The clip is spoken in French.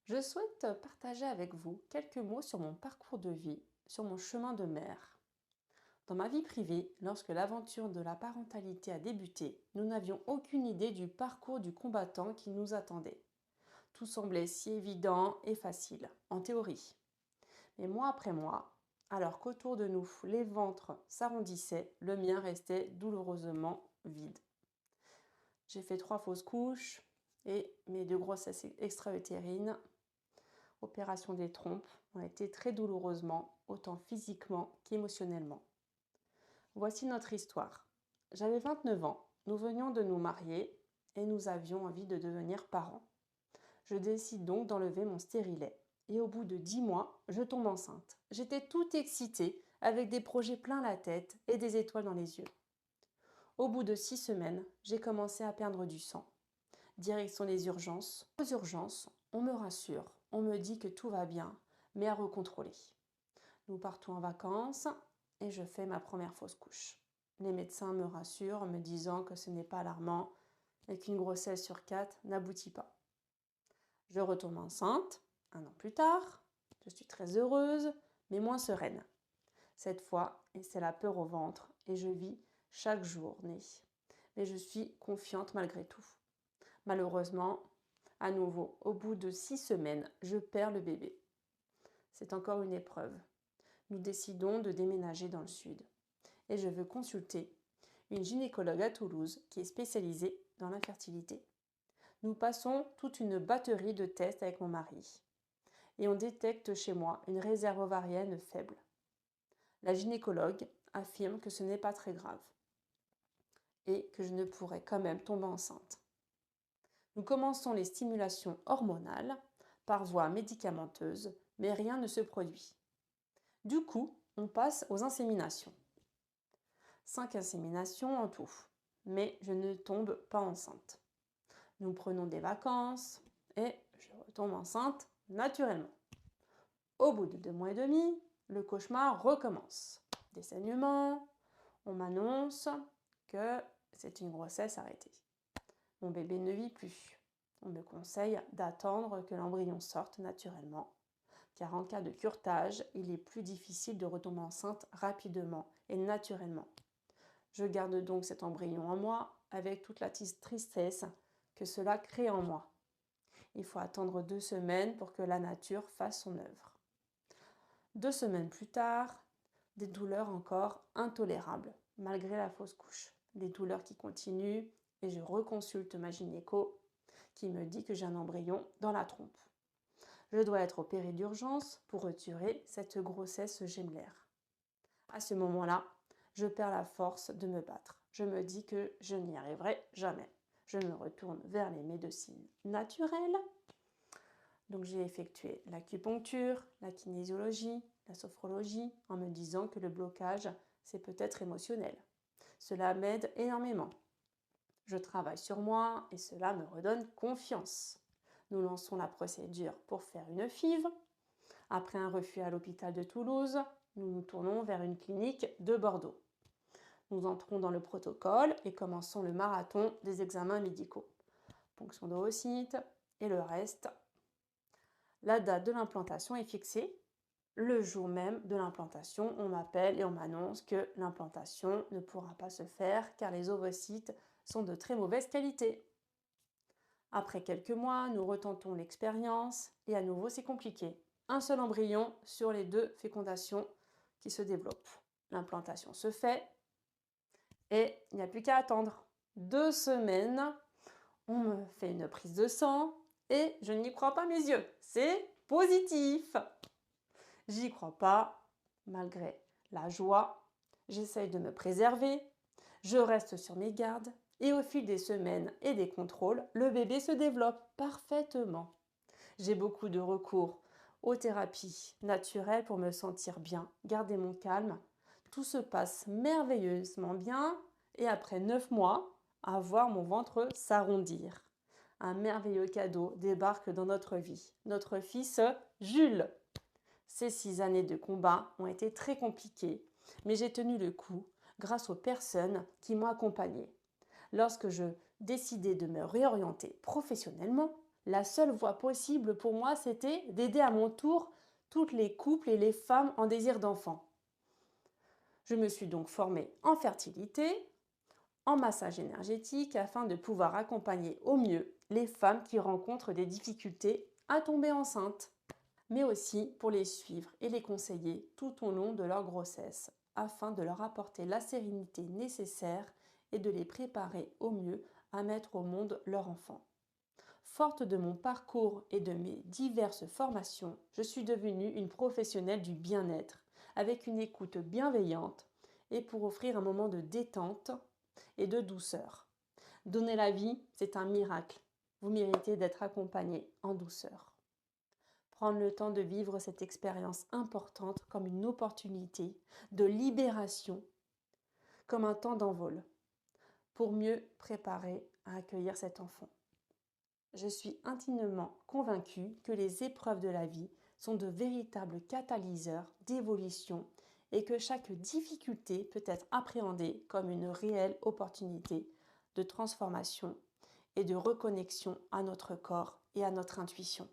Je souhaite partager avec vous quelques mots sur mon parcours de vie, sur mon chemin de mère. Dans ma vie privée, lorsque l'aventure de la parentalité a débuté, nous n'avions aucune idée du parcours du combattant qui nous attendait. Tout semblait si évident et facile, en théorie. Mais mois après mois, alors qu'autour de nous, les ventres s'arrondissaient, le mien restait douloureusement vide. J'ai fait 3 fausses couches et mes 2 grossesses extra-utérines, opération des trompes, ont été très douloureusement, autant physiquement qu'émotionnellement. Voici notre histoire. J'avais 29 ans, nous venions de nous marier et nous avions envie de devenir parents. Je décide donc d'enlever mon stérilet et au bout de 10 mois, je tombe enceinte. J'étais toute excitée avec des projets plein la tête et des étoiles dans les yeux. Au bout de 6 semaines, j'ai commencé à perdre du sang. Direction les urgences. Aux urgences, on me rassure, on me dit que tout va bien, mais à recontrôler. Nous partons en vacances et je fais ma première fausse couche. Les médecins me rassurent en me disant que ce n'est pas alarmant et qu'une grossesse sur 4 n'aboutit pas. Je retombe enceinte 1 an plus tard. Je suis très heureuse, mais moins sereine. Cette fois, c'est la peur au ventre et je vis chaque journée. Mais je suis confiante malgré tout. Malheureusement, à nouveau, au bout de 6 semaines, je perds le bébé. C'est encore une épreuve. Nous décidons de déménager dans le sud. Et je veux consulter une gynécologue à Toulouse qui est spécialisée dans l'infertilité. Nous passons toute une batterie de tests avec mon mari. Et on détecte chez moi une réserve ovarienne faible. La gynécologue affirme que ce n'est pas très grave et que je ne pourrais quand même tomber enceinte. Nous commençons les stimulations hormonales par voie médicamenteuse, mais rien ne se produit. Du coup, on passe aux inséminations. 5 inséminations en tout, mais je ne tombe pas enceinte. Nous prenons des vacances et je retombe enceinte naturellement. Au bout de 2 mois et demi, le cauchemar recommence. Des saignements, on m'annonce que c'est une grossesse arrêtée. Mon bébé ne vit plus. On me conseille d'attendre que l'embryon sorte naturellement, car en cas de curetage, il est plus difficile de retomber enceinte rapidement et naturellement. Je garde donc cet embryon en moi avec toute la tristesse que cela crée en moi. Il faut attendre 2 semaines pour que la nature fasse son œuvre. 2 semaines plus tard, des douleurs encore intolérables, malgré la fausse couche. Des douleurs qui continuent et je reconsulte ma gynéco qui me dit que j'ai un embryon dans la trompe. Je dois être opérée d'urgence pour retirer cette grossesse gémellaire. À ce moment-là, je perds la force de me battre. Je me dis que je n'y arriverai jamais. Je me retourne vers les médecines naturelles. Donc j'ai effectué l'acupuncture, la kinésiologie, la sophrologie en me disant que le blocage, c'est peut-être émotionnel. Cela m'aide énormément. Je travaille sur moi et cela me redonne confiance. Nous lançons la procédure pour faire une FIV. Après un refus à l'hôpital de Toulouse, nous nous tournons vers une clinique de Bordeaux. Nous entrons dans le protocole et commençons le marathon des examens médicaux. Ponction d'ovocytes et le reste. La date de l'implantation est fixée. Le jour même de l'implantation, on m'appelle et on m'annonce que l'implantation ne pourra pas se faire car les ovocytes sont de très mauvaise qualité. Après quelques mois, nous retentons l'expérience et à nouveau c'est compliqué. Un seul embryon sur les 2 fécondations qui se développent. L'implantation se fait et il n'y a plus qu'à attendre. 2 semaines, on me fait une prise de sang et je n'y crois pas mes yeux. C'est positif. J'y crois pas, malgré la joie. J'essaye de me préserver. Je reste sur mes gardes et au fil des semaines et des contrôles, le bébé se développe parfaitement. J'ai beaucoup de recours aux thérapies naturelles pour me sentir bien, garder mon calme. Tout se passe merveilleusement bien et après 9 mois, à voir mon ventre s'arrondir. Un merveilleux cadeau débarque dans notre vie. Notre fils Jules. Ces 6 années de combat ont été très compliquées, mais j'ai tenu le coup grâce aux personnes qui m'ont accompagnée. Lorsque je décidai de me réorienter professionnellement, La seule voie possible pour moi, c'était d'aider à mon tour toutes les couples et les femmes en désir d'enfant. Je me suis donc formée en fertilité, en massage énergétique afin de pouvoir accompagner au mieux les femmes qui rencontrent des difficultés à tomber enceintes, mais aussi pour les suivre et les conseiller tout au long de leur grossesse afin de leur apporter la sérénité nécessaire et de les préparer au mieux à mettre au monde leur enfant. Forte de mon parcours et de mes diverses formations, je suis devenue une professionnelle du bien-être avec une écoute bienveillante et pour offrir un moment de détente et de douceur. Donner la vie, c'est un miracle. Vous méritez d'être accompagné en douceur. Prendre le temps de vivre cette expérience importante comme une opportunité de libération, comme un temps d'envol, pour mieux préparer à accueillir cet enfant. Je suis intimement convaincue que les épreuves de la vie sont de véritables catalyseurs d'évolution et que chaque difficulté peut être appréhendée comme une réelle opportunité de transformation et de reconnexion à notre corps et à notre intuition.